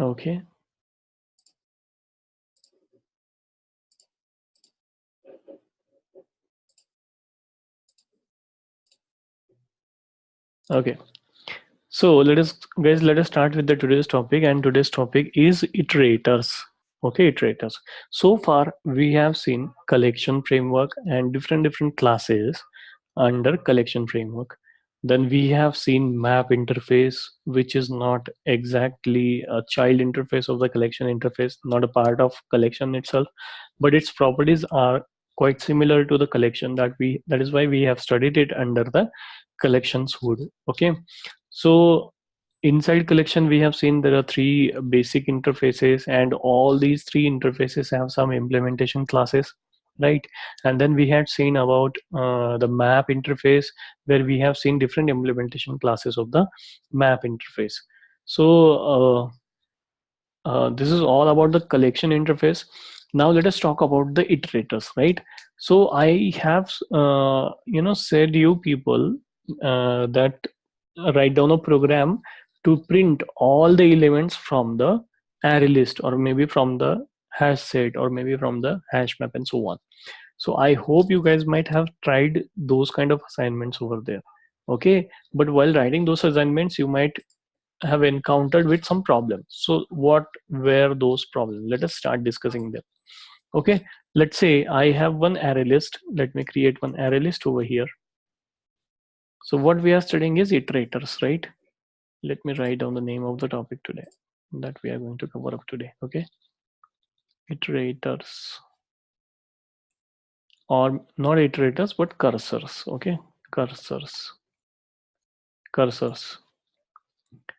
Okay. Okay. So let us start with the today's topic, and today's topic is iterators. Okay, iterators. So far we have seen collection framework and different classes under collection framework. Then we have seen map interface, which is not exactly a child interface of the collection interface, not a part of collection itself, but its properties are quite similar to the collection that is why we have studied it under the collections hood. Okay, so inside collection we have seen there are three basic interfaces, and all these three interfaces have some implementation classes, right? And then we had seen about the map interface, where we have seen different implementation classes of the map interface. So this is all about the collection interface. Now let us talk about the iterators, right? So I have said you people that write down a program to print all the elements from the array list, or maybe from the hash set, or maybe from the hash map, and so on. So I hope you guys might have tried those kind of assignments over there. Okay, but while writing those assignments you might have encountered with some problems. So what were those problems? Let us start discussing them. Okay, let's say I have one array list. Let me create one array list over here. So what we are studying is iterators, right? Let me write down the name of the topic today that we are going to cover up today. Okay, iterators, or not iterators but cursors. Okay, cursors.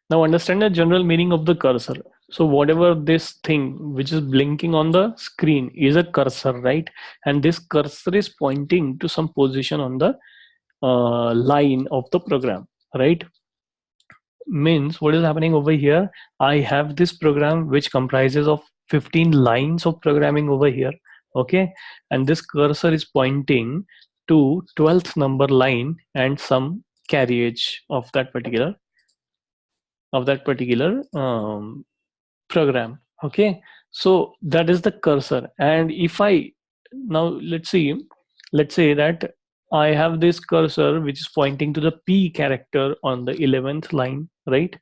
Now understand the general meaning of the cursor. So whatever this thing which is blinking on the screen is a cursor, right? And this cursor is pointing to some position on the line of the program, right? Means what is happening over here? I have this program which comprises of 15 lines of programming over here. Okay, and this cursor is pointing to 12th number line and some carriage of that particular program. Okay, so that is the cursor. And if I now let's say that I have this cursor which is pointing to the P character on the 11th line, right?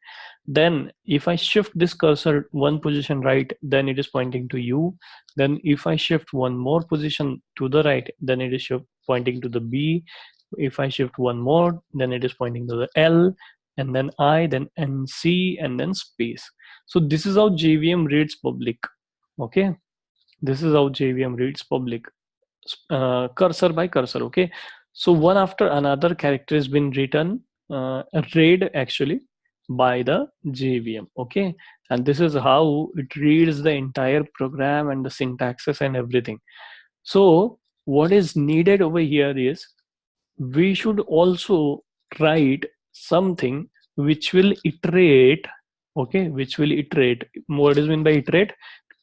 Then if I shift this cursor one position right, then it is pointing to U. Then if I shift one more position to the right, then it is pointing to the B. If I shift one more, then it is pointing to the L, and then I, then NC, and then space. So this is how JVM reads public. Okay, this is how JVM reads public, cursor by cursor. Okay, so one after another character has been written, read actually by the JVM. Okay, and this is how it reads the entire program and the syntaxes and everything. So what is needed over here is we should also write something which will iterate. Okay, which will iterate. What is mean by iterate?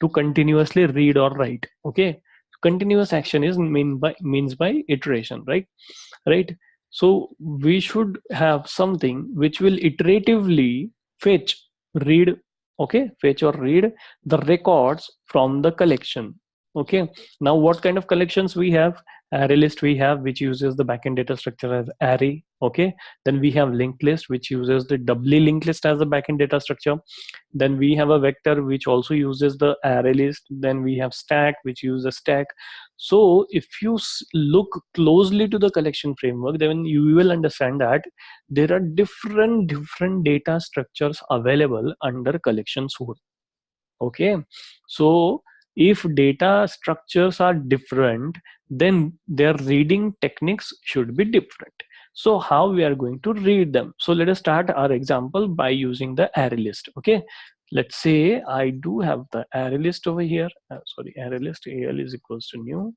To continuously read or write. Okay, continuous action is means by iteration, right? So we should have something which will iteratively fetch, read, okay, fetch or read the records from the collection. Okay, now what kind of collections we have? Array list we have, which uses the backend data structure as array. Okay, then we have linked list, which uses the doubly linked list as the backend data structure. Then we have a vector which also uses the array list. Then we have stack, which uses a stack. So if you look closely to the collection framework, then you will understand that there are different data structures available under collections hood. Okay, so if data structures are different, then their reading techniques should be different. So how we are going to read them? So let us start our example by using the array list. Okay, let's say I do have the array list over here. Sorry, array list al is equals to new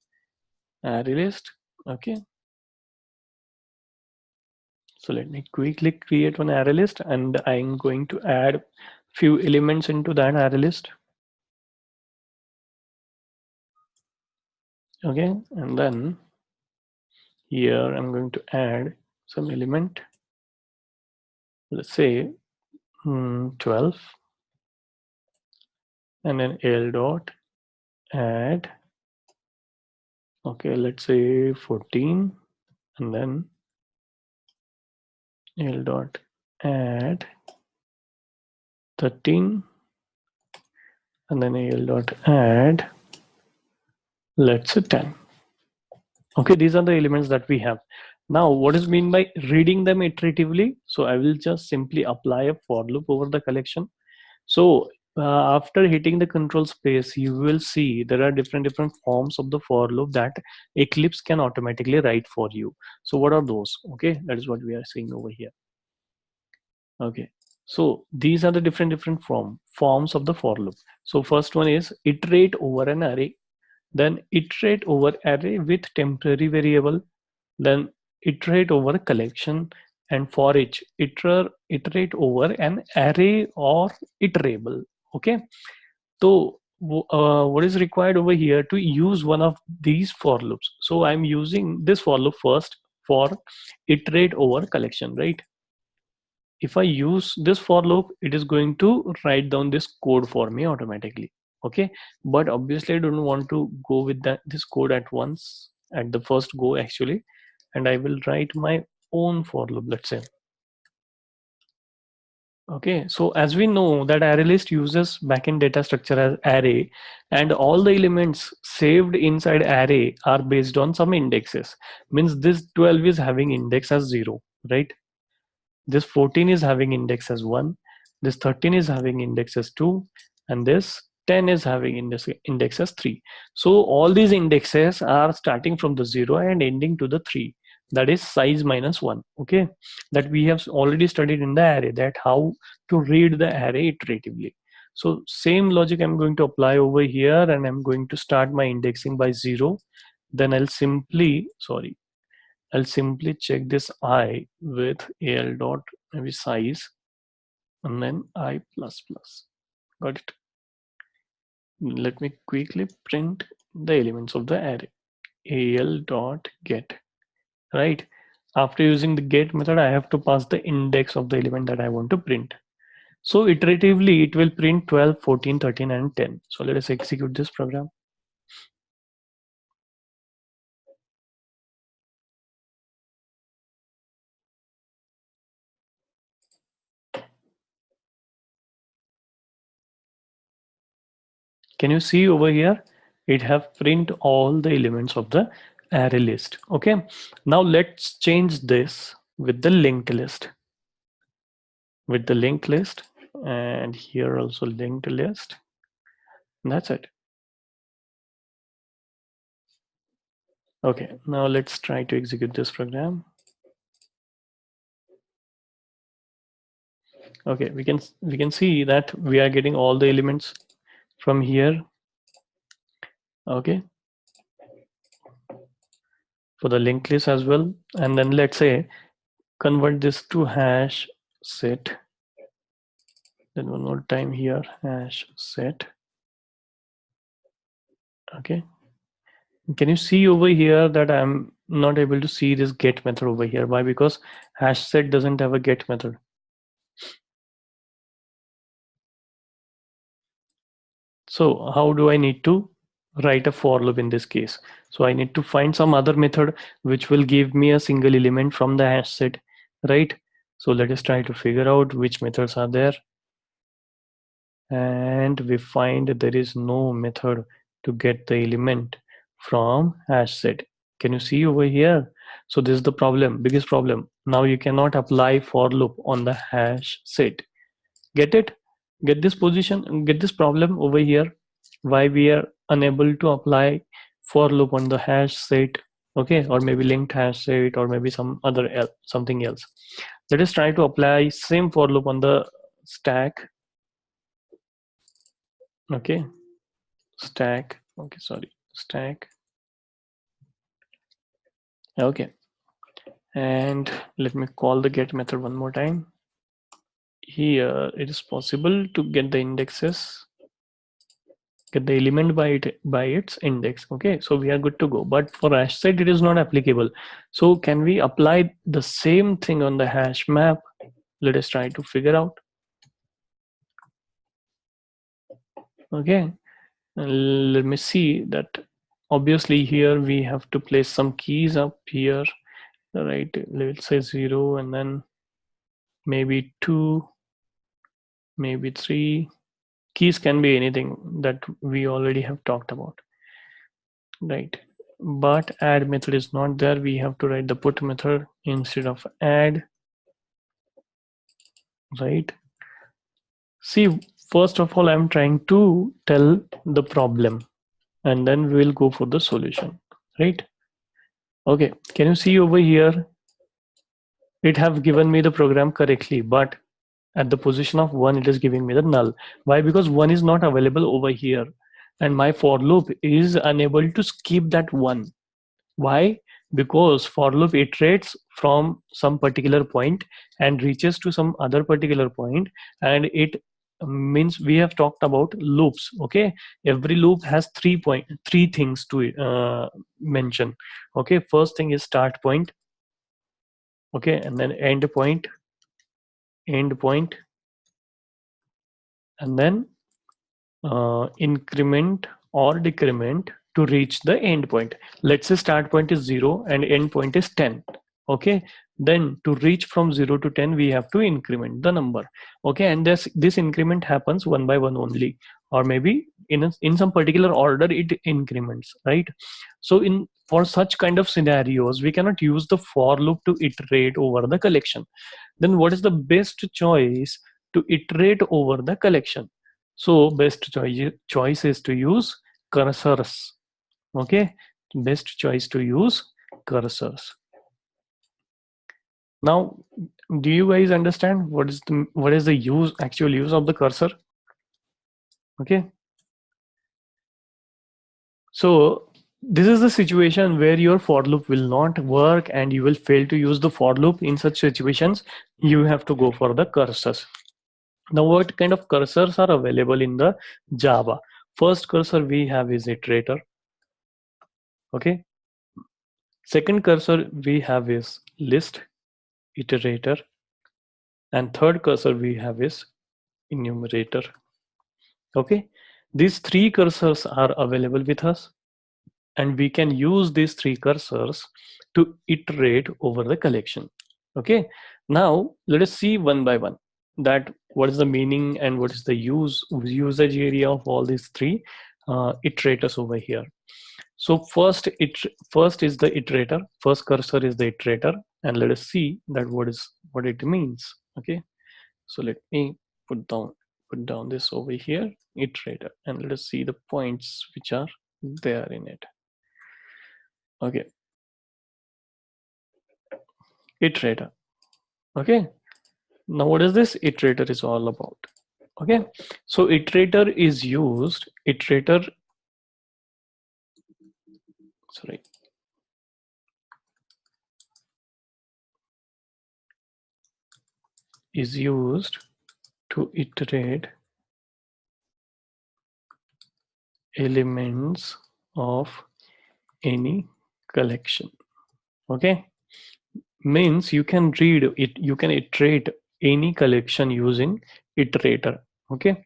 array list. Okay, so let me quickly create one array list, and I'm going to add few elements into that array list. Okay, and then here I'm going to add some element. Let's say 12. and then al dot add, okay, let's say 14, and then al dot add 13, and then al dot add, let's say 10. Okay, these are the elements that we have. Now, what is mean by reading them iteratively? So I will just simply apply a for loop over the collection. So after hitting the control space, you will see there are different forms of the for loop that Eclipse can automatically write for you. So what are those? Okay, that is what we are seeing over here. Okay, so these are the different forms of the for loop. So first one is iterate over an array, then iterate over array with temporary variable, then iterate over a collection, and for each iterate over an array or iterable. Okay, so what is required over here to use one of these for loops? So I'm using this for loop first for iterate over collection, right? If I use this for loop, it is going to write down this code for me automatically. Okay, but obviously I don't want to go with this code at once, at the first go actually, and I will write my own for loop, let's say. Okay, so as we know that array list uses backend data structure as array, and all the elements saved inside array are based on some indexes. Means this 12 is having index as 0, right? This 14 is having index as 1, this 13 is having index as 2, and this 10 is having index as 3. So all these indexes are starting from the 0 and ending to the 3, that is size minus 1. Okay, that we have already studied in the array, that how to read the array iteratively. So same logic I'm going to apply over here, and I'm going to start my indexing by 0. Then I'll simply check this I with al dot maybe size, and then I plus plus. Got it. Let me quickly print the elements of the array. Al dot get, right? After using the get method, I have to pass the index of the element that I want to print. So iteratively, it will print 12, 14, 13, and 10. So let us execute this program. Can you see over here? It have print all the elements of the array list. Okay. Now let's change this with the linked list. With the linked list, and here also linked list. And that's it. Okay. Now let's try to execute this program. Okay. We can see that we are getting all the elements from here. Okay. For the linked list as well. And then let's say convert this to hash set. Then one more time here, hash set. Okay. Can you see over here that I'm not able to see this get method over here? Why? Because hash set doesn't have a get method. So how do I need to write a for loop in this case? So I need to find some other method which will give me a single element from the hash set, right? So let us try to figure out which methods are there. And we find there is no method to get the element from hash set. Can you see over here? So this is the problem, biggest problem. Now you cannot apply for loop on the hash set. Get it? Get this position, get this problem over here. Why we are unable to apply for loop on the hash set? Okay, or maybe linked hash set, or maybe something else. Let us try to apply same for loop on the stack. Okay, stack. Okay, sorry, stack. Okay, and let me call the get method one more time. Here it is possible to get the indexes, get the element by its index. Okay, so we are good to go, but for hash set it is not applicable. So can we apply the same thing on the hash map? Let us try to figure out. Okay, and let me see that. Obviously here we have to place some keys up here, right? Let's say 0 and then maybe 2, maybe 3. Keys can be anything that we already have talked about, right? But add method is not there. We have to write the put method instead of add, right? See, first of all, I'm trying to tell the problem and then we will go for the solution, right? Okay, can you see over here? It have given me the program correctly, but at the position of 1 it is giving me the null. Why? Because 1 is not available over here and my for loop is unable to skip that 1. Why? Because for loop iterates from some particular point and reaches to some other particular point, and it means we have talked about loops. Okay, every loop has three things to mention. Okay, first thing is start point. Okay, and then end point, and then increment or decrement to reach the end point. Let's say start point is 0 and end point is 10. Okay, then to reach from 0 to 10 we have to increment the number. Okay, and this increment happens one by one only, or maybe in some particular order it increments, right? So in for such kind of scenarios we cannot use the for loop to iterate over the collection. Then what is the best choice to iterate over the collection? So best choice is to use cursors. Okay, best choice to use cursors. Now, do you guys understand what is the actual use of the cursor? Okay, so this is the situation where your for loop will not work and you will fail to use the for loop. In such situations, you have to go for the cursors. Now, what kind of cursors are available in the Java? First cursor we have is iterator. Okay. Second cursor we have is list, iterator, and third cursor we have is enumerator. Okay, these three cursors are available with us, and we can use these three cursors to iterate over the collection. Okay, now let us see one by one that what is the meaning and what is the usage area of all these three iterators over here. So first is the iterator. First cursor is the iterator, and let us see that what it means. Okay, so let me put down this over here, iterator, and let us see the points which are there in it. Okay, iterator. Okay, now what is this iterator is all about? Okay, so iterator is used. Iterator, sorry, is used to iterate elements of any collection. Okay, means you can read it, you can iterate any collection using iterator. Okay,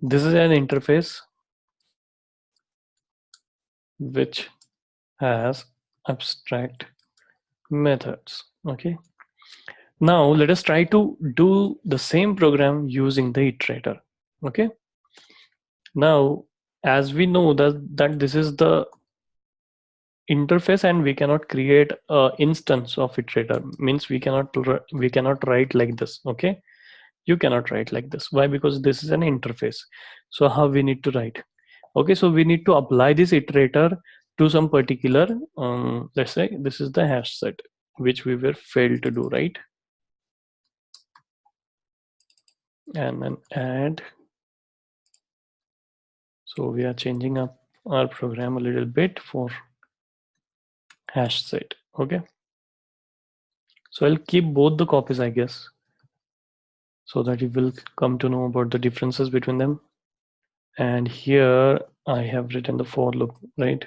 this is an interface which has abstract methods. Okay, now let us try to do the same program using the iterator. Okay, now as we know that this is the interface and we cannot create a instance of iterator, means we cannot write like this. Okay, you cannot write like this. Why? Because this is an interface. So how we need to write? Okay, so we need to apply this iterator to some particular let's say this is the hash set which we were failed to do, right? And then add. So we are changing up our program a little bit for hash set. Okay, so I'll keep both the copies, I guess, so that you will come to know about the differences between them. And here I have written the for loop, right?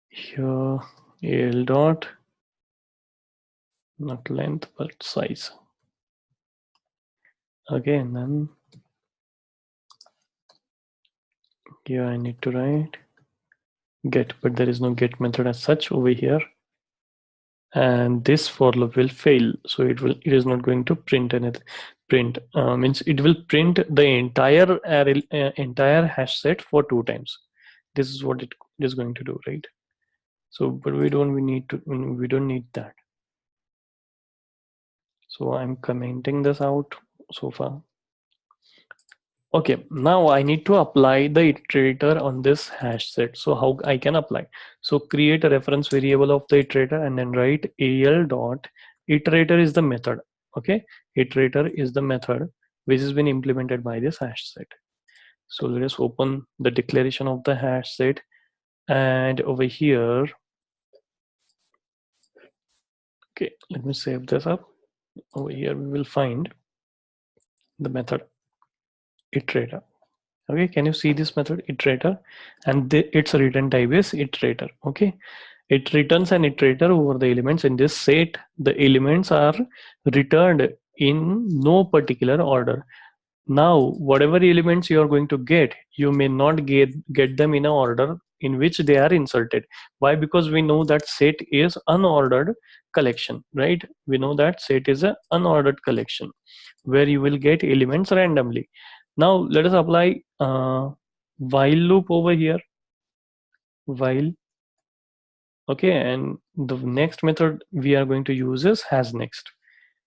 Here al dot, not length but size. Okay, and then here I need to write get, but there is no get method as such over here, and this for loop will fail, so it is not going to print anything. Print means it will print the entire array, entire hash set for 2 times. This is what it is going to do, right? So but we don't need that, so I'm commenting this out so far. Okay, now I need to apply the iterator on this hash set. So how I can apply? So create a reference variable of the iterator and then write al dot iterator is the method. Okay, iterator is the method which has been implemented by this hash set. So let us open the declaration of the hash set, and over here, okay, let me save this up. Over here we will find the method iterator. Okay, can you see this method iterator, and its return type is iterator. Okay, it returns an iterator over the elements in this set. The elements are returned in no particular order. Now whatever elements you are going to get, you may not get them in an order in which they are inserted. Why? Because we know that set is unordered collection, right? We know that set is an unordered collection where you will get elements randomly. Now let us apply while loop over here, while. Okay, and the next method we are going to use is has next.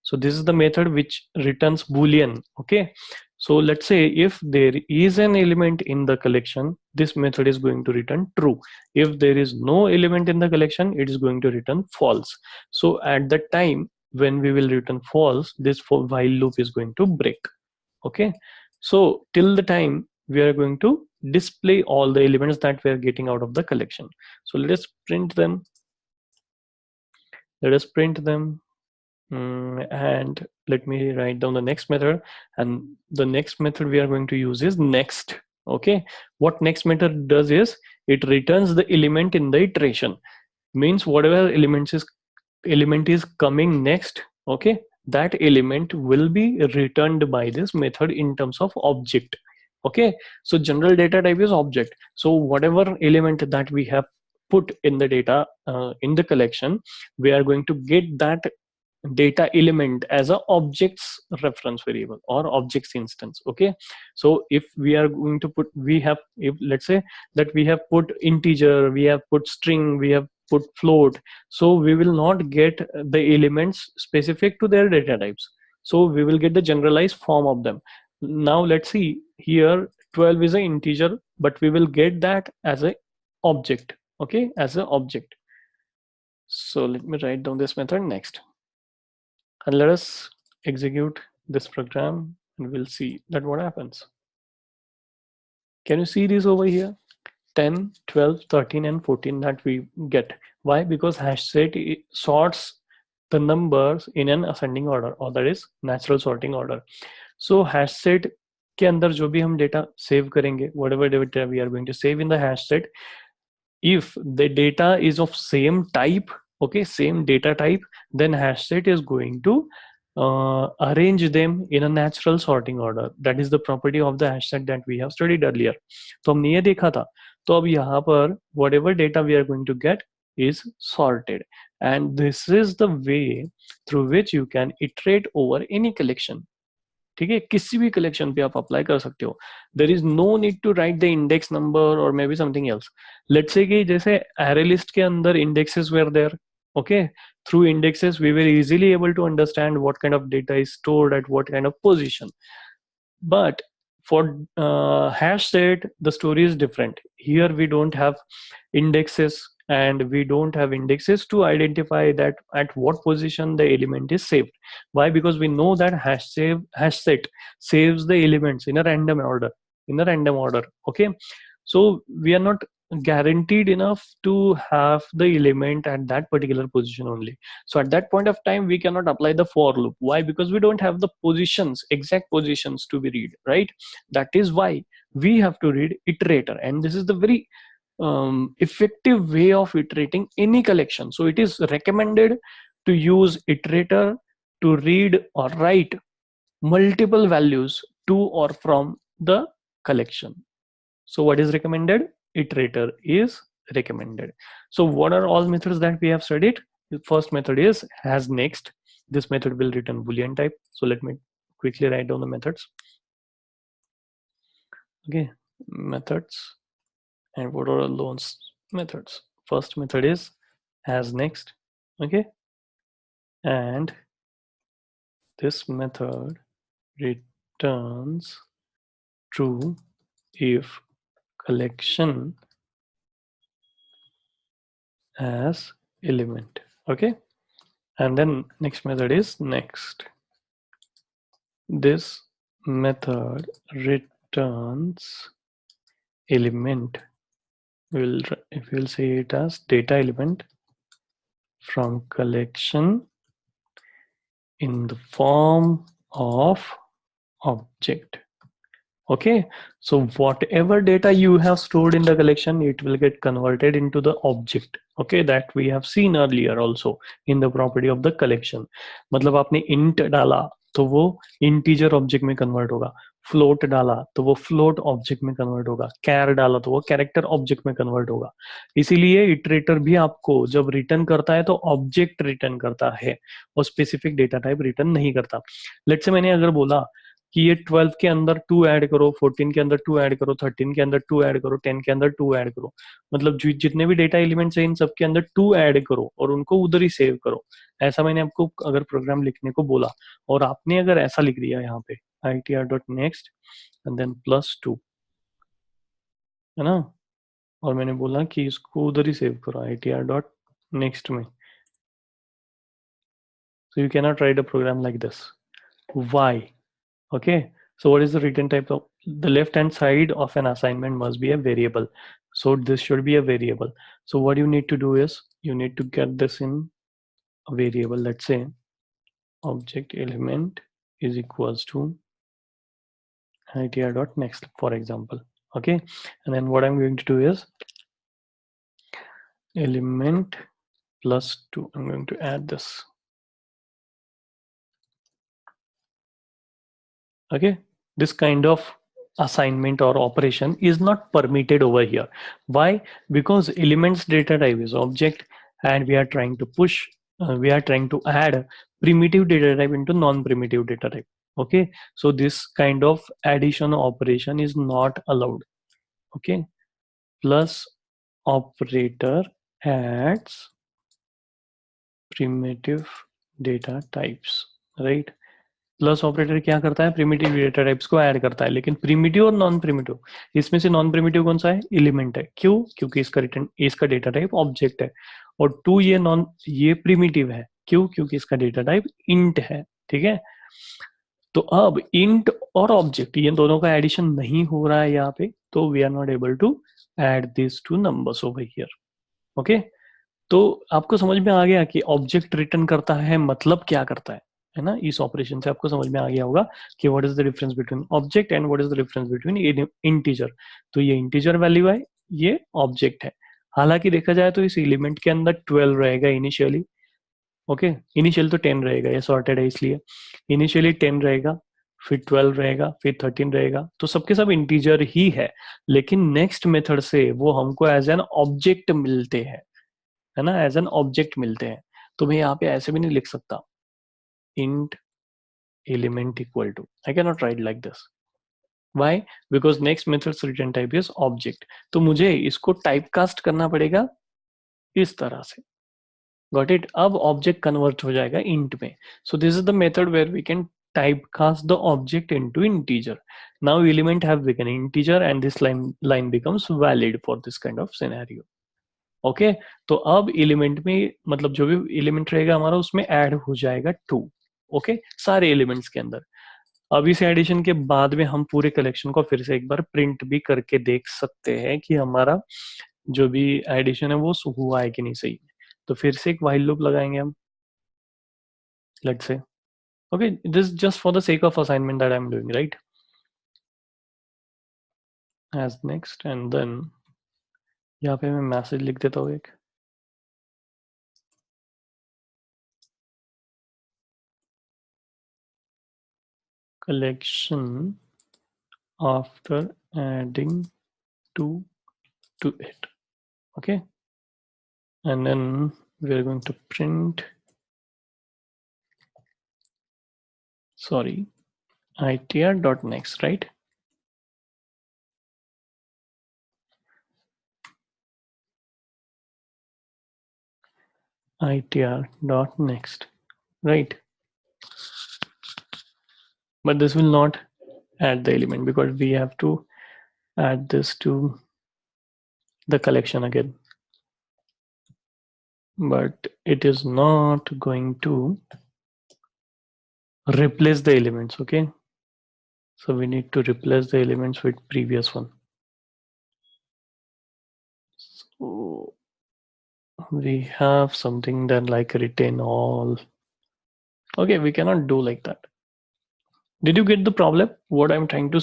So this is the method which returns boolean. Okay, so let's say if there is an element in the collection, this method is going to return true. If there is no element in the collection, it is going to return false. So at the time when we will return false, this while loop is going to break. Okay, so till the time we are going to display all the elements that we are getting out of the collection. So let us print them. Let us print them. And let me write down the next method, and the next method we are going to use is next. Okay, what next method does is it returns the element in the iteration. Means whatever element is coming next, okay, that element will be returned by this method in terms of object. Okay, so general data type is object. So whatever element that we have put in the data in the collection, we are going to get that data element as a objects reference variable or objects instance. Okay, so if we are going to put, we have, if let's say that we have put integer, we have put string, we have put float, so we will not get the elements specific to their data types, so we will get the generalized form of them. Now let's see here, 12 is an integer, but we will get that as a object. Okay, as an object. So let me write down this method next, and let us execute this program and we'll see that what happens. Can you see this over here? 10, 12, 13 and 14 that we get. Why? Because hash set sorts the numbers in an ascending order, or that is natural sorting order. So hash set के अंदर जो भी हम data save करेंगे, whatever data we are going to save in the hash set, if the data is of same type, okay, same data type, then hash set is going to arrange them in a natural sorting order. That is the property of the hash set that we have studied earlier. तो हमने ये देखा था. तो अब यहाँ पर whatever data we are going to get is sorted, and this is the way through which you can iterate over any collection. ठीक है, किसी भी कलेक्शन पे आप अप्लाई कर सकते हो. There is no need to write the index number और maybe something else. Let's say कि जैसे एरे लिस्ट के अंदर indexes were there. Okay, through indexes we were easily able to understand what kind of data is stored at what kind of position. But for hash set, the story is different. Here we don't have indexes, and we don't have indexes to identify that at what position the element is saved. Why? Because we know that hash set saves the elements in a random order, okay, so we are not guaranteed enough to have the element at that particular position only. So at that point of time we cannot apply the for loop. Why? Because we don't have the positions, exact positions to be read, right? That is why we have to read iterator, and this is the very effective way of iterating any collection. So it is recommended to use iterator to read or write multiple values to or from the collection. So what is recommended? Iterator is recommended. So what are all methods that we have studied? The first method is has next. This method will return boolean type. So let me quickly write down the methods. Okay, methods. And what are those methods? First method is has next. Okay, and this method returns true if collection has element. Okay, and then next method is next. This method returns element. If we'll say it as data element from collection in the form of object. Okay, so whatever data you have stored in the collection, it will get converted into the object. Okay, that we have seen earlier also in the property of the collection. मतलब आपने int डाला तो वो integer object में convert होगा, float डाला तो वो float object में convert होगा, char डाला तो वो character object में convert होगा. इसीलिए iterator भी आपको जब return करता है तो object return करता है और specific data type return नहीं करता. Let's say मैंने अगर बोला कि ये 12 के अंदर 2 ऐड करो, 14 के अंदर 2 ऐड करो, 13 के अंदर 2 ऐड करो, 10 के अंदर 2 ऐड करो, मतलब जितने भी डेटा एलिमेंट्स हैं इन सब के अंदर 2 ऐड करो और उनको उधर ही सेव करो. ऐसा मैंने आपको अगर प्रोग्राम लिखने को बोला और आपने अगर ऐसा लिख दिया यहाँ पे itr.next एंड देन +2, है ना, और मैंने बोला कि इसको उधर ही सेव करो itr.next में, so you cannot write a program like this. Why? Okay, so what is the return type of the left hand side of an assignment must be a variable, so this should be a variable. So what you need to do is you need to get this in a variable. Let's say object element is equals to itr.next, for example. Okay, and then what I'm going to do is element +2. I'm going to add this. Okay, this kind of assignment or operation is not permitted over here. Why? Because elements data type is object and we are trying to push, we are trying to add primitive data type into non-primitive data type. Okay, so this kind of addition operation is not allowed. Okay, plus operator adds primitive data types, right? Plus operator क्या करता है, primitive data types को add करता है, लेकिन primitive और non primitive, इसमें से नॉन प्रिमिटिव कौन सा है, एलिमेंट है. क्यों? क्योंकि इसका रिटर्न, इसका डेटा टाइप ऑब्जेक्ट है. और 2 ये प्रिमिटिव है. क्यों? क्योंकि इसका डेटा टाइप इंट है. ठीक है, तो अब इंट और ऑब्जेक्ट ये दोनों का एडिशन नहीं हो रहा है यहाँ पे, तो we are not able to add this to numbers over here. Okay, तो आपको समझ में आ गया कि ऑब्जेक्ट रिटर्न करता है मतलब क्या करता है ना. इस ऑपरेशन से आपको समझ में आ गया होगा कि what is the difference between object and what is the difference between integer. तो ये इंटीजर वैल्यू है, ये ऑब्जेक्ट है. हालांकि देखा जाए तो इस एलिमेंट के अंदर 12 रहेगा इनिशियली. ओके, इनिशियल तो 10 रहेगा, ये सॉर्टेड है इसलिए. इनिशियली 10 रहेगा, फिर 12 रहेगा, फिर 13 रहेगा, तो सबके सब इंटीजर ही है. लेकिन नेक्स्ट मेथड से वो हमको एज एन ऑब्जेक्ट मिलते हैं, है ना, एज एन ऑब्जेक्ट मिलते हैं. तो मैं यहाँ पे ऐसे भी नहीं लिख सकता int element equal to, I cannot write like this. Why? Because next method's return type is object. तो मुझे इसको टाइपकास्ट करना पड़ेगा इस तरह से. Got it? अब ऑब्जेक्ट कन्वर्ट हो जाएगा int में. So this is the method where we can typecast the object into integer. Now element have become integer and this line becomes valid for this kind of scenario. Okay, तो अब element में मतलब जो भी element रहेगा हमारा उसमें add हो जाएगा 2. ओके, सारे एलिमेंट्स के अंदर. अब इस एडिशन के बाद में हम पूरे कलेक्शन को फिर से एक बार प्रिंट भी करके देख सकते हैं कि हमारा जो भी एडिशन है वो हुआ है कि नहीं सही. तो फिर से एक व्हाइल लूप लगाएंगे हम. Let's say okay, this just for the sake of assignment that I am doing, right. As next and then यहाँ पे मैं मैसेज लिख देता हूँ एक. collection after adding 2 to it. Okay, and then we are going to print, sorry, itr.next, right? itr.next, right? But this will not add the element because we have to add this to the collection again. But it is not going to replace the elements, okay? So we need to replace the elements with previous one. So we have something that like retain all. Okay, we cannot do like that. Did you get the problem? What I'm trying to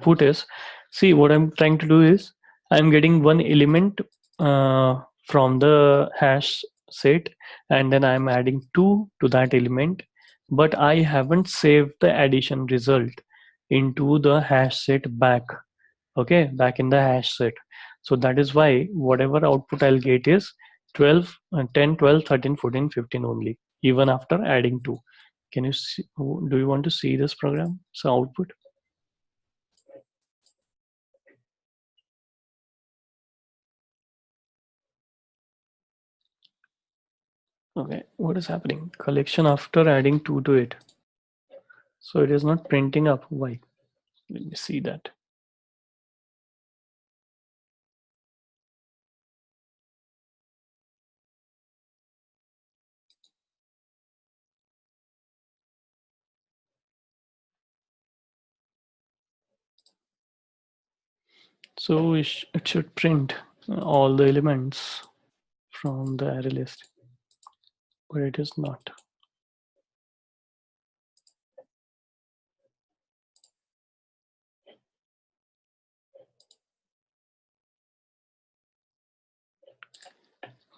put is, see, what I'm trying to do is I'm getting one element from the hash set, and then I'm adding 2 to that element, but I haven't saved the addition result into the hash set back. Okay, back in the hash set. So that is why whatever output I'll get is 12, 10, 12, 13, 14, 15 only, even after adding 2. Can you see, do you want to see this program? So output. Okay, what is happening? Collection after adding 2 to it. So it is not printing up. Why? Let me see that. So it should print all the elements from the array list, but it is not.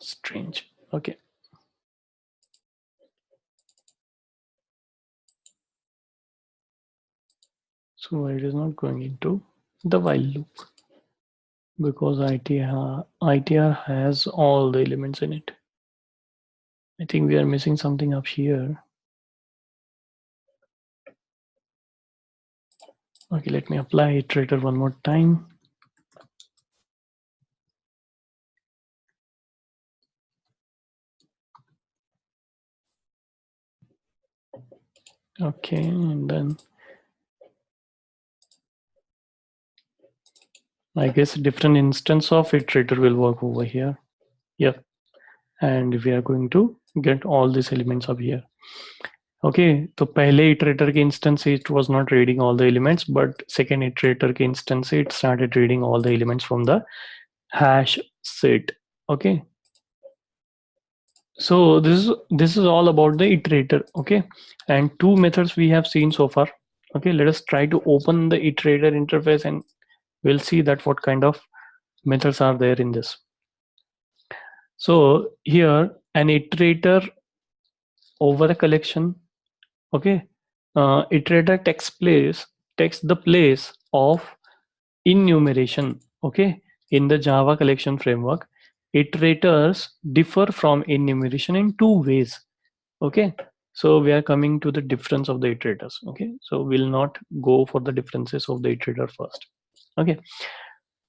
Strange. Okay. So it is not going into the while loop because ITR has all the elements in it. I think we are missing something up here. Okay, let me apply iterator one more time. Okay, and then I guess a different instance of iterator will work over here. Yep, and we are going to get all these elements up here. Okay, तो पहले iterator के instance से it was not reading all the elements, but second iterator के instance से it started reading all the elements from the hash set. Okay, so this is all about the iterator. Okay, and two methods we have seen so far. Okay, let us try to open the iterator interface and we'll see that what kind of methods are there in this. So here an iterator over a collection. Okay, iterator takes the place of enumeration. Okay, in the Java collection framework, iterators differ from enumeration in two ways. Okay, so we are coming to the difference of the iterators. Okay, so we'll not go for the differences of the iterator first. Okay,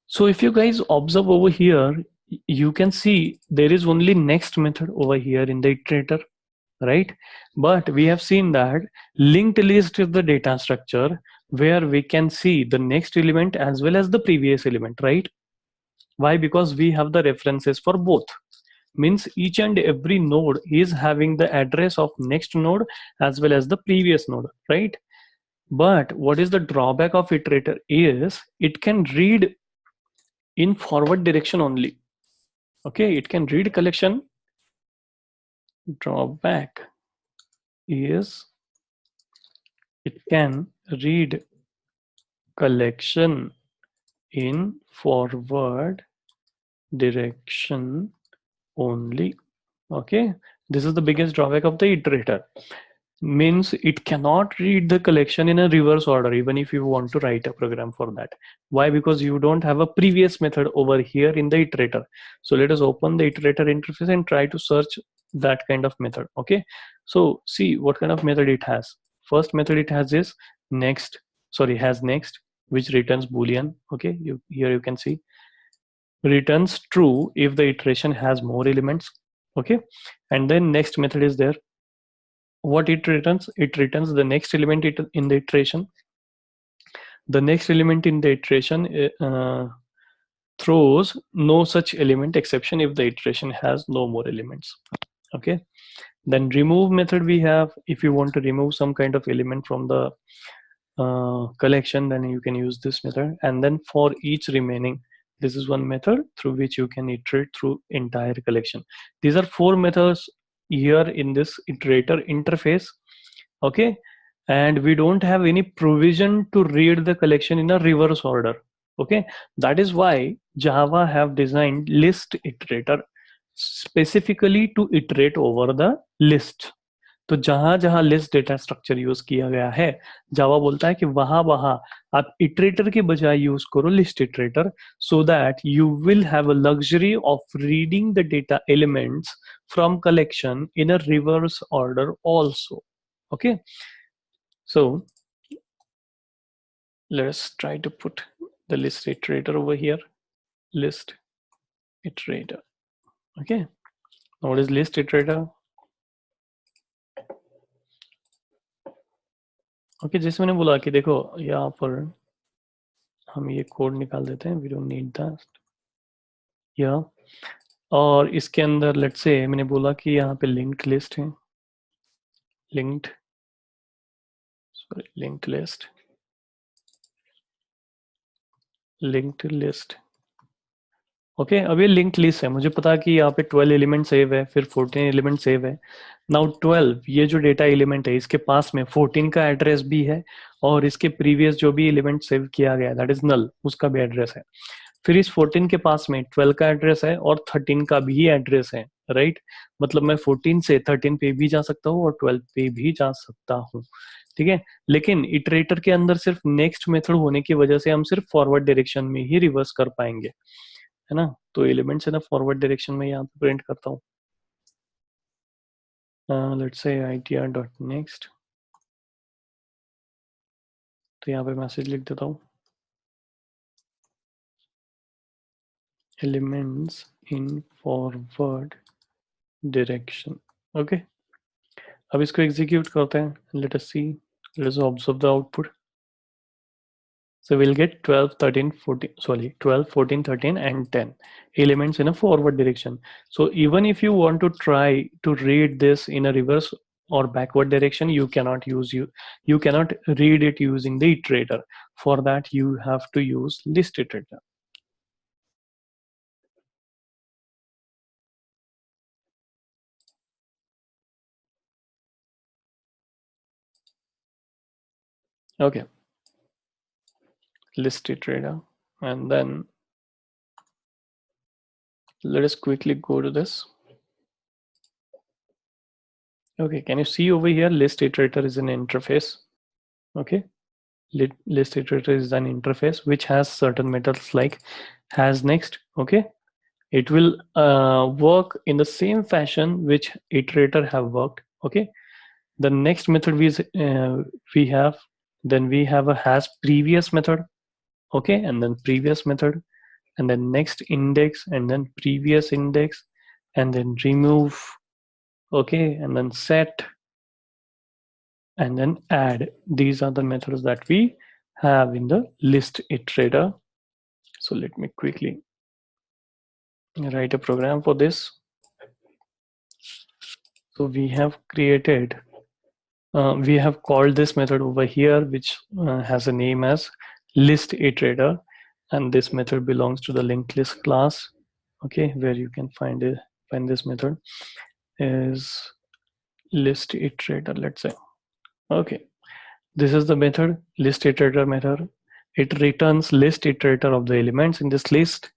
so if you guys observe over here, you can see there is only next method over here in the iterator, right? But we have seen that linked list is the data structure where we can see the next element as well as the previous element, right? Why? Because we have the references for both. Means each and every node is having the address of next node as well as the previous node, right? But what is the drawback of iterator is it can read in forward direction only. Okay, it can read collection. Drawback is it can read collection in forward direction only. Okay, this is the biggest drawback of the iterator. means it cannot read the collection in a reverse order even if you want to write a program for that. Why? Because you don't have a previous method over here in the iterator. So let us open the iterator interface and try to search that kind of method. Okay, so see what kind of method it has. First method it has is next, sorry, has next, which returns boolean. Okay, here you can see returns true if the iteration has more elements. Okay, and then next method is there. What it returns? It returns the next element in the iteration. The next element in the iteration throws no such element exception if the iteration has no more elements. Okay, then remove method we have. If you want to remove some kind of element from the collection, then you can use this method. And then for each remaining, this is one method through which you can iterate through entire collection. These are four methods here in this iterator interface. Okay, and we don't have any provision to read the collection in a reverse order. Okay, that is why Java have designed list iterator specifically to iterate over the list. तो जहां जहां list data structure use किया गया है, जावा बोलता है कि वहां वहां आप इटरेटर के बजाय यूज करो list iterator, so that you will have a luxury of reading the data elements from collection in a reverse order also. Okay, so let's try to put the list iterator over here. List iterator. Okay, now what is list iterator? Okay, जैसे मैंने बोला कि देखो यहाँ पर हम ये code निकाल देते हैं, वी डोंट नीड दैट या, और इसके अंदर लेट्स से मैंने बोला कि यहाँ पे लिंक्ड लिस्ट है, linked list, linked list. Okay, अब ये लिंक्ड लिस्ट है, मुझे पता कि यहाँ पे 12 एलिमेंट सेव है, फिर 14 एलिमेंट सेव है। नाउ 12 ये जो डेटा एलिमेंट है, इसके पास में 14 का एड्रेस भी है और इसके प्रीवियस जो भी एलिमेंट सेव किया गया दैट इज नल, उसका भी एड्रेस है। फिर इस 14 के पास में 12 का एड्रेस है और 13 का भी एड्रेस है, राइट? मतलब मैं 14 से 13 पे भी जा सकता हूँ और 12 पे भी जा सकता हूँ, ठीक है। लेकिन इटरेटर के अंदर सिर्फ नेक्स्ट मेथड होने की वजह से हम सिर्फ फॉरवर्ड डायरेक्शन में ही रिवर्स कर पाएंगे, है ना। तो एलिमेंट्स है ना फॉरवर्ड डायरेक्शन में यहाँ पे प्रिंट करता हूँ। लेट्स से itr.next, तो यहाँ पे मैसेज लिख देता हूँ elements in forward direction। Okay, अब इसको एग्जीक्यूट करते हैं। Let us see, let us observe the output. So we'll get 12, 13, 14, sorry, 12, 14, 13 and 10 elements in a forward direction. So even if you want to try to read this in a reverse or backward direction, you cannot you cannot read it using the iterator. For that you have to use list iterator. Okay, list iterator, and then let us quickly go to this. Okay, can you see over here list iterator is an interface? Okay, list iterator is an interface which has certain methods like has next. Okay, it will work in the same fashion which iterator have worked. Okay, the next method we have, then we have a has previous method. Okay, and then previous method, and then next index, and then previous index, and then remove. Okay, and then set, and then add. These are the methods that we have in the list iterator. So let me quickly write a program for this. So we have created, we have called this method over here, which has a name as list iterator, and this method belongs to the linked list class. Okay, where you can find this method is list iterator, let's say. Okay, this is the method, list iterator method. It returns list iterator of the elements in this list.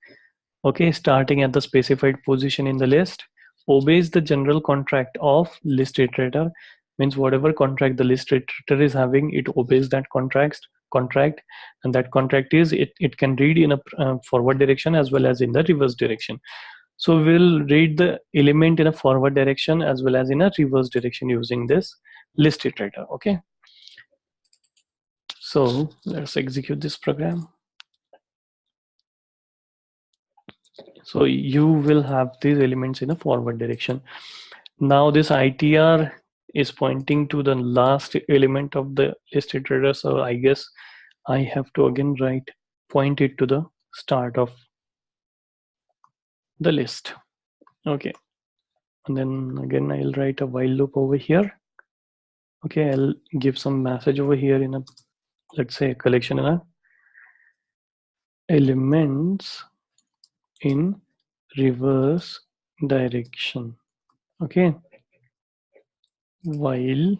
Okay, starting at the specified position in the list, obeys the general contract of list iterator, means whatever contract the list iterator is having, it obeys that contract, and that contract is it can read in a forward direction as well as in the reverse direction. So we'll read the element in a forward direction as well as in a reverse direction using this list iterator. Okay, so let's execute this program. So you will have these elements in a forward direction. Now this ITR is pointing to the last element of the list iterator, so I guess I have to again point it to the start of the list. Okay, and then again I'll write a while loop over here. Okay, I'll give some message over here in a, let's say, a collection in a elements in reverse direction. Okay, while,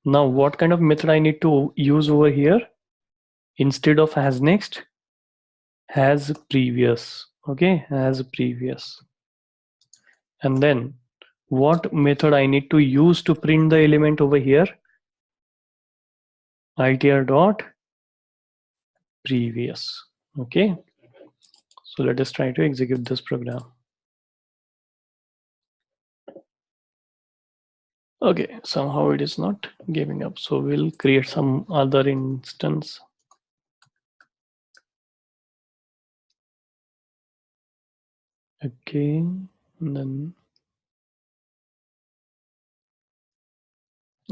now what kind of method I need to use over here? Instead of has next, has previous. Okay, has previous. And then what method I need to use to print the element over here? Itr dot previous. Okay, so let us try to execute this program. Okay, somehow it is not giving up, so we'll create some other instance. Okay, and then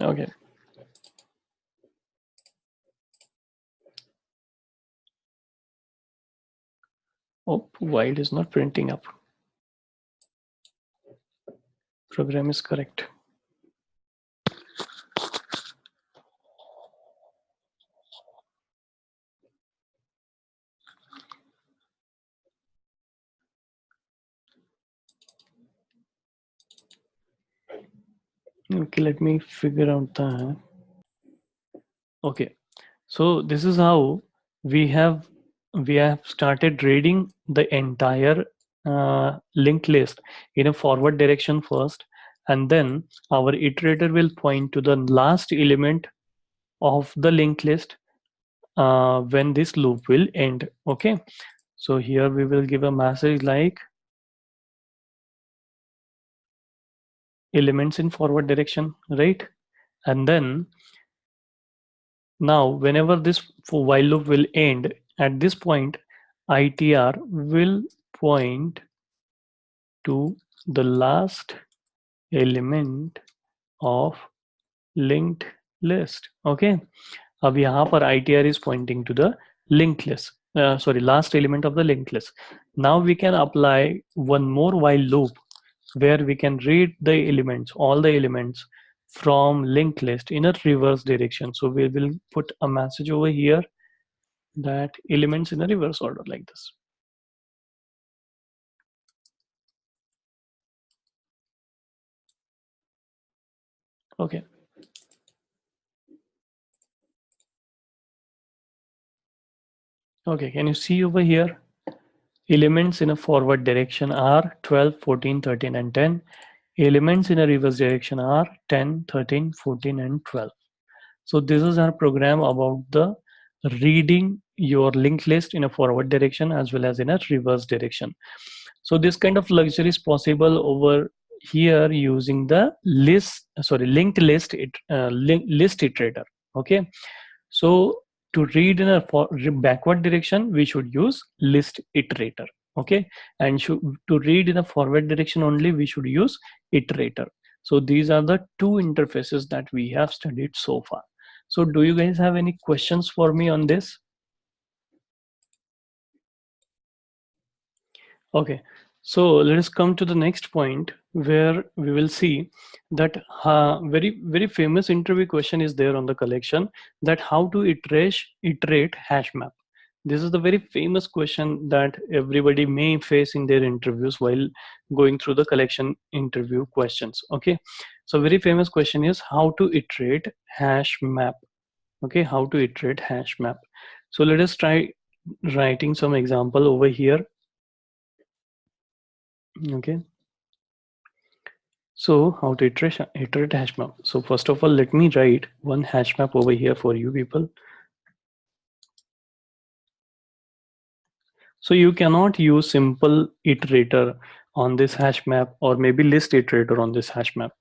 okay. Oh, why it is not printing up? Program is correct. Okay, let me figure out that. Okay, so this is how we have started reading the entire linked list in a forward direction first, and then our iterator will point to the last element of the linked list when this loop will end. Okay, so here we will give a message like elements in forward direction, right? And then now whenever this while loop will end, at this point ITR will point to the last element of linked list. Okay, अब यहाँ पर ITR is pointing to the linked list, last element of the linked list. Now we can apply one more while loop where we can read the elements, all the elements from linked list in a reverse direction. So we will put a message over here that elements in a reverse order like this. Okay. Okay, can you see over here? Elements in a forward direction are 12, 14, 13, and 10. Elements in a reverse direction are 10, 13, 14, and 12. So this is our program about the reading your linked list in a forward direction as well as in a reverse direction. So this kind of luxury is possible over here using the linked list list iterator. Okay, so to read in a backward direction, we should use list iterator. Okay, and to read in a forward direction only, we should use iterator. So these are the two interfaces that we have studied so far. So do you guys have any questions for me on this? Okay, so let us come to the next point where we will see that very famous interview question is there on the collection, that how to iterate hash map. This is the very famous question that everybody may face in their interviews while going through the collection interview questions. Okay, so very famous question is how to iterate hash map. Okay, how to iterate hash map. So let us try writing some example over here. Okay, So how to iterate hash map. So first of all, let me write one hash map over here for you people. So you cannot use simple iterator on this hash map, or maybe list iterator on this hash map.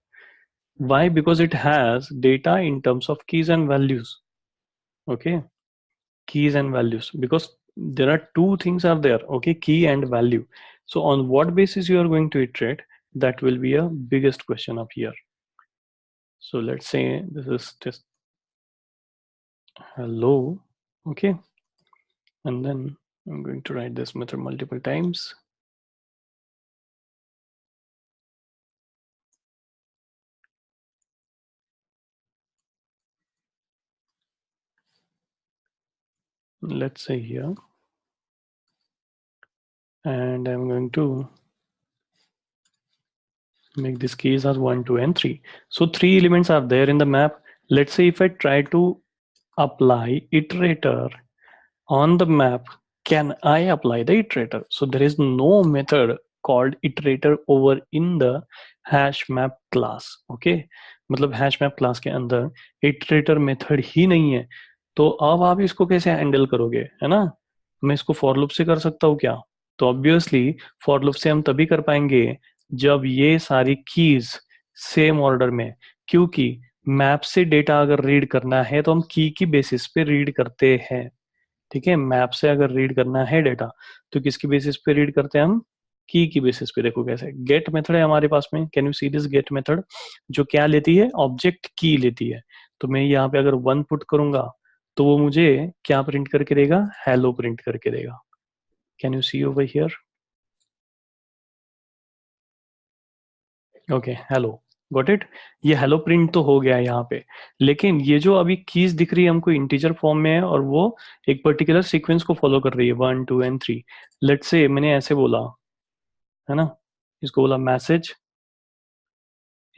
Why? Because it has data in terms of keys and values. Okay, keys and values, because there are two things are there. Okay, key and value. So on what basis you are going to iterate, that will be a biggest question up here. So let's say this is just hello. Okay, and then I'm going to write this method multiple times. Let's say here, and I'm going to make these keys as 1, 2, and 3. So 3 elements are there in the map. Let's say if I try to apply iterator on the map, can I apply the iterator? So there is no method called iterator over in the hash map class. Okay, मतलब hash map class के अंदर iterator method ही नहीं है. तो अब आप इसको कैसे हैंडल करोगे, है ना? मैं इसको for loop से कर सकता हूँ क्या? तो ऑब्वियसली for loop से हम तभी कर पाएंगे जब ये सारी कीज सेम ऑर्डर में, क्योंकि मैप से डेटा अगर रीड करना है तो हम की बेसिस पे रीड करते हैं. ठीक है, मैप से अगर रीड करना है डेटा तो किसकी बेसिस पे रीड करते हैं हम? की बेसिस पे. देखो कैसे, गेट मेथड है हमारे पास में. Can you see this get method, जो क्या लेती है? ऑब्जेक्ट की लेती है. तो मैं यहाँ पे अगर 1 पुट करूंगा तो वो मुझे क्या प्रिंट करके देगा? हेलो प्रिंट करके देगा. Can you see over here? Okay, hello, got it. ये हेलो प्रिंट तो हो गया है यहाँ पे, लेकिन ये जो अभी कीज दिख रही है हमको इंटीजर फॉर्म में है, और वो एक पर्टिकुलर सीक्वेंस को फॉलो कर रही है, 1, 2 एंड 3. लेट्स से मैंने ऐसे बोला, है ना, इसको बोला मैसेज,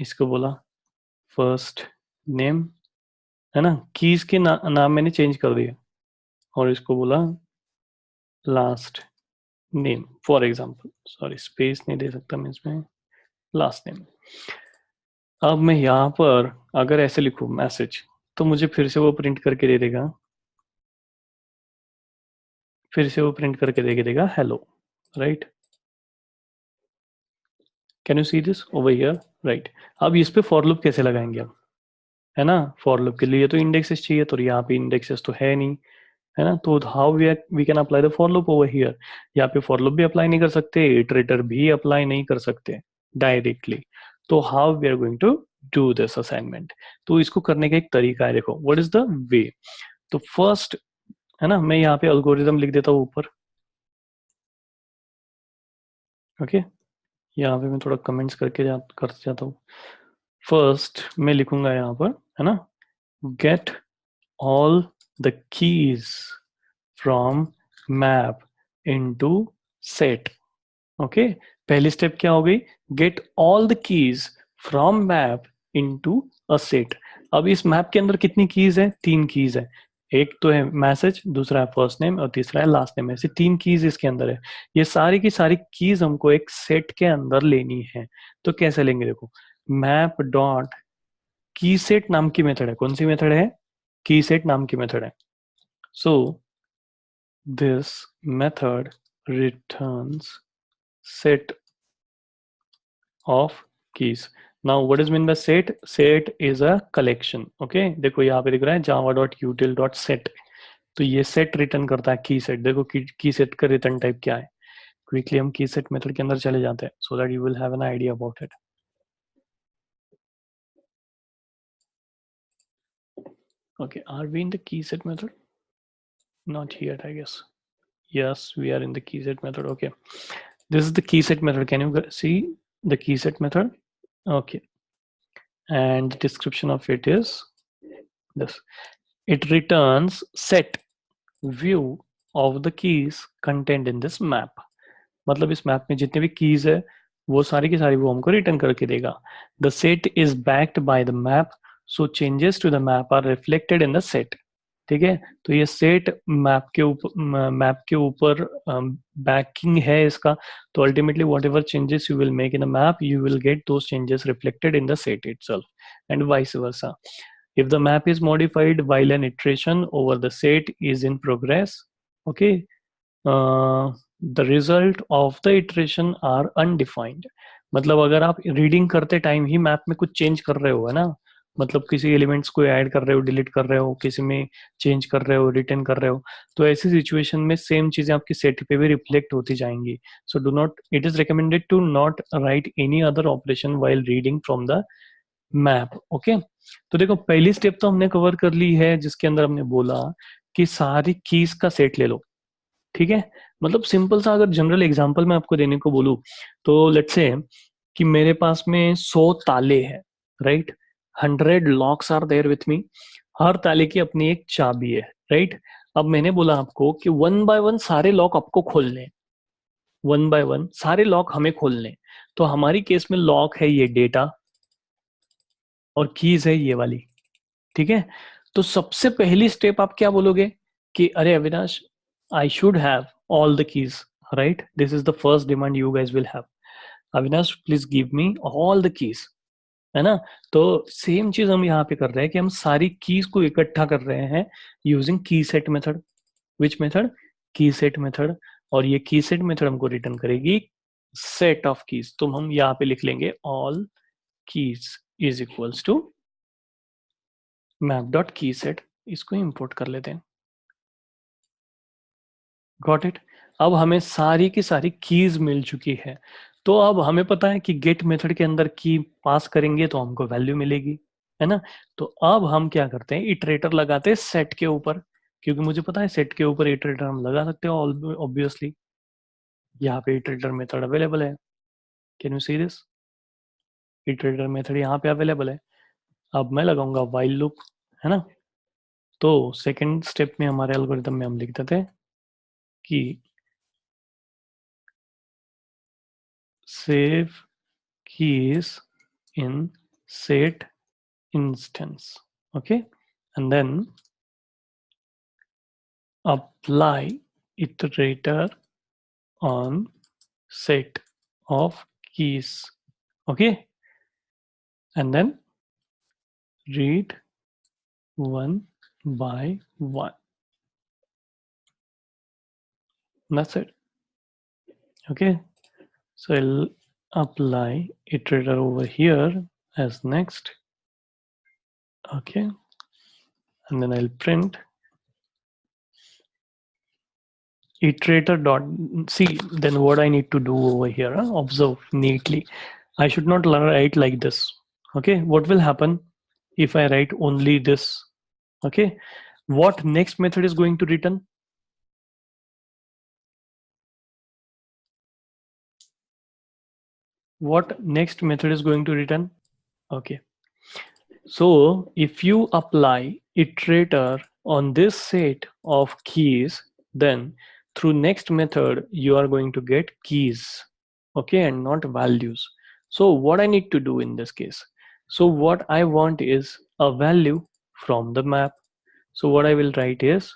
इसको बोला फर्स्ट नेम, है ना, कीज के नाम मैंने चेंज कर दिए, और इसको बोला last name for example. Sorry, space नहीं दे सकता मैं इसमें, लास्ट नेम. अब मैं यहाँ पर अगर ऐसे लिखूं मैसेज, तो मुझे फिर से वो प्रिंट करके दे देगा, फिर से वो प्रिंट करके दे देगा hello, right. Can you see this over here? Right. अब इस पे फॉर लूप कैसे लगाएंगे हम, है ना? फॉर लूप के लिए तो इंडेक्सेस चाहिए, तो यहाँ पे इंडेक्सेस तो है नहीं, है ना? तो how we can apply the for loop over here? यहाँ पे फॉर लूप भी अप्लाई नहीं कर सकते, इटरेटर भी अप्लाई नहीं कर सकते डायरेक्टली. तो how we are going to do this assignment? तो इसको करने का एक तरीका है. देखो, व्हाट इज द वे? तो फर्स्ट, है ना, मैं यहाँ पे अल्गोरिदम लिख देता हूँ ऊपर. ओके, यहाँ पे मैं थोड़ा कमेंट्स करके करते जाता हूँ. फर्स्ट मैं लिखूंगा यहाँ पर, है ना, get all the keys from map into set. Okay, पहली स्टेप क्या हो गई? Get all the keys from map into a set. अब इस मैप के अंदर कितनी कीज है? 3 कीज है. एक तो है मैसेज, दूसरा है फर्स्ट नेम, और तीसरा है लास्ट नेम. ऐसे 3 कीज इसके अंदर है. ये सारी की सारी कीज हमको एक सेट के अंदर लेनी है. तो कैसे लेंगे? देखो, मैप डॉट की सेट नाम की मेथड है. कौन सी मेथड है? की सेट नाम की मेथड है. So this method returns set of keys. Now what is mean by set? Set is a collection. Okay, देखो यहाँ पे दिख रहा है java.util.set. तो ये set रिटर्न करता है की सेट. देखो की सेट का रिटर्न टाइप क्या है. क्विकली हम की सेट मेथड के अंदर चले जाते हैं, so that you will have an idea about it. Okay, are we in the key set method? Not yet, I guess. Yes, we are in the key set method. Okay, this is the key set method. Can you see the key set method? Okay, and the description of it is this. It returns set view of the keys contained in this map. मतलब इस map में जितने भी keys है वो सारी की सारी वो हमको रिटर्न करके देगा. The set is backed by the map, so changes to the map are reflected in the set. ठीक है, तो ये सेट मैप के ऊपर बैकिंग है इसका, तो ultimately what ever changes you will make in a map you will get those changes reflected in the set itself and vice versa. If the map is modified while an iteration over the set is in progress, okay, the result of the iteration are undefined. मतलब अगर आप reading करते time ही map में कुछ change कर रहे हो, है ना, मतलब किसी एलिमेंट्स को ऐड कर रहे हो, डिलीट कर रहे हो, किसी में चेंज कर रहे हो, रिटर्न कर रहे हो, तो ऐसी सिचुएशन में सेम चीजें आपकी सेट पे भी रिफ्लेक्ट होती जाएंगी. So do not, it is recommended to not write any other operation while reading from the map. Okay, तो देखो पहली स्टेप तो हमने कवर कर ली है, जिसके अंदर हमने बोला कि सारी कीज का सेट ले लो. ठीक है, मतलब सिंपल सा अगर जनरल एग्जांपल मैं आपको देने को बोलूं, तो लेट्स से कि मेरे पास में 100 ताले हैं, right, 100 locks are there with me, हर ताले की अपनी एक चाबी है, राइट. अब मैंने बोला आपको कि वन बाय वन सारे लॉक आपको खोलने, वन बाय वन सारे लॉक हमें खोलने. तो हमारी केस में लॉक है ये डेटा और कीज है ये वाली. ठीक है, तो सबसे पहली स्टेप आप क्या बोलोगे कि अरे Avinash, I should have all the keys, right, this is the first demand you guys will have, Avinash please give me all the keys, है ना. तो सेम चीज हम यहाँ पे कर रहे हैं कि हम सारी कीज को इकट्ठा कर रहे हैं using key set method. Which method? Key set method. और ये की सेट मेथड हमको रिटर्न करेगी सेट ऑफ कीज. तो हम यहाँ पे लिख लेंगे all keys is equals to map dot key set. इसको इंपोर्ट कर लेते हैं. Got it. अब हमें सारी की सारी कीज मिल चुकी है. तो अब हमें पता है कि गेट मेथड के अंदर की पास करेंगे तो हमको वैल्यू मिलेगी, है ना. तो अब हम क्या करते हैं, इटरेटर लगाते हैं सेट के ऊपर, क्योंकि मुझे पता है सेट के ऊपर इटरेटर हम लगा सकते हो ऑब्वियसली. यहाँ पे इटरेटर मेथड अवेलेबल है. Can you see this? Iterator method यहाँ पे अवेलेबल है. अब मैं लगाऊंगा व्हाइल लूप, है ना. तो सेकेंड स्टेप में हमारे एल्गोरिथम में हम लिख देते हैं कि save keys in set instance, okay, and then apply iterator on set of keys, okay, and then read one by one. That's it. Okay, so I'll apply iterator over here as next, okay, and then I'll print iterator dot. See, then what I need to do over here, observe neatly. I should not write like this. Okay, what will happen if I write only this? Okay, what next method is going to return? What next method is going to return? Okay, so if you apply iterator on this set of keys, then through next method you are going to get keys, okay, and not values. So what I need to do in this case, so what I want is a value from the map. So what I will write is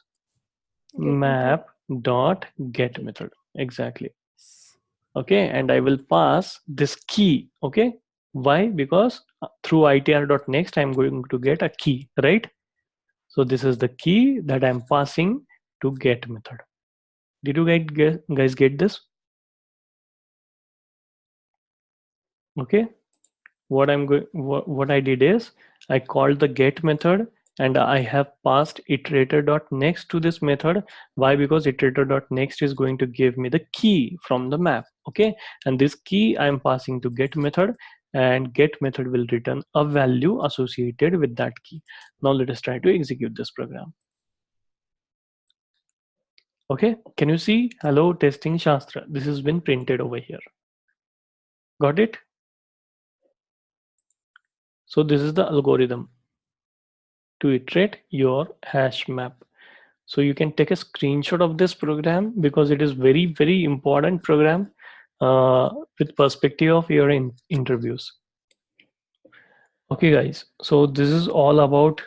map dot get method, exactly, okay, and I will pass this key. Okay, why? Because through itr.next I'm going to get a key, right? So this is the key that I'm passing to get method. Did you guys get this? Okay, what I did is I called the get method and I have passed iterator.next to this method. Why? Because iterator.next is going to give me the key from the map. Okay, and this key I am passing to get method, and get method will return a value associated with that key. Now let us try to execute this program. Okay, can you see? Hello testing Shastra. This has been printed over here. Got it? So this is the algorithm to iterate your hash map. So you can take a screenshot of this program because it is very important program with perspective of your interviews. Okay, guys. So this is all about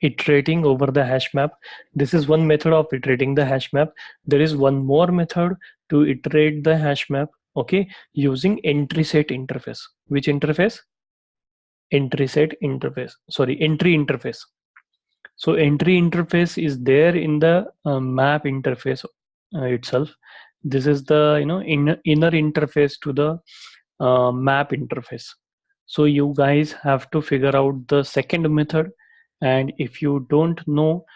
iterating over the hash map. This is one method of iterating the hash map. There is one more method to iterate the hash map. Okay, using entry set interface. Which interface? Entry set interface. Sorry, entry interface. So entry interface is there in the map interface itself. This is the inner interface to the map interface. So you guys have to figure out the second method, and if you don't know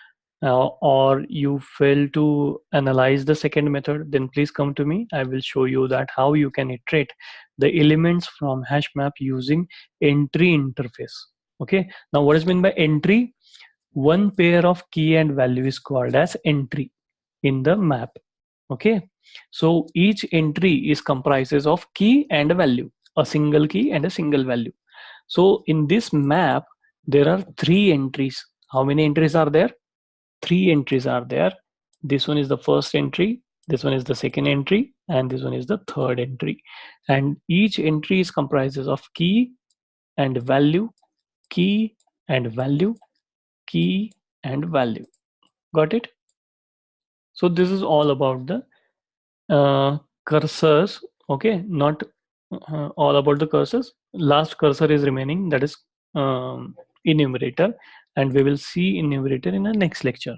or you fail to analyze the second method, then please come to me. I will show you that how you can iterate the elements from hash map using entry interface. Okay, now what is meant by entry? One pair of key and value is called as entry in the map. Okay, so each entry is comprises of key and a value, a single key and a single value. So in this map there are three entries. How many entries are there? Three entries are there. This one is the first entry, this one is the second entry, and this one is the third entry. And each entry is comprises of key and value, key and value, key and value. Got it? So this is all about the cursors. Okay, not all about the cursors. Last cursor is remaining, that is enumerator, and we will see enumerator in the next lecture.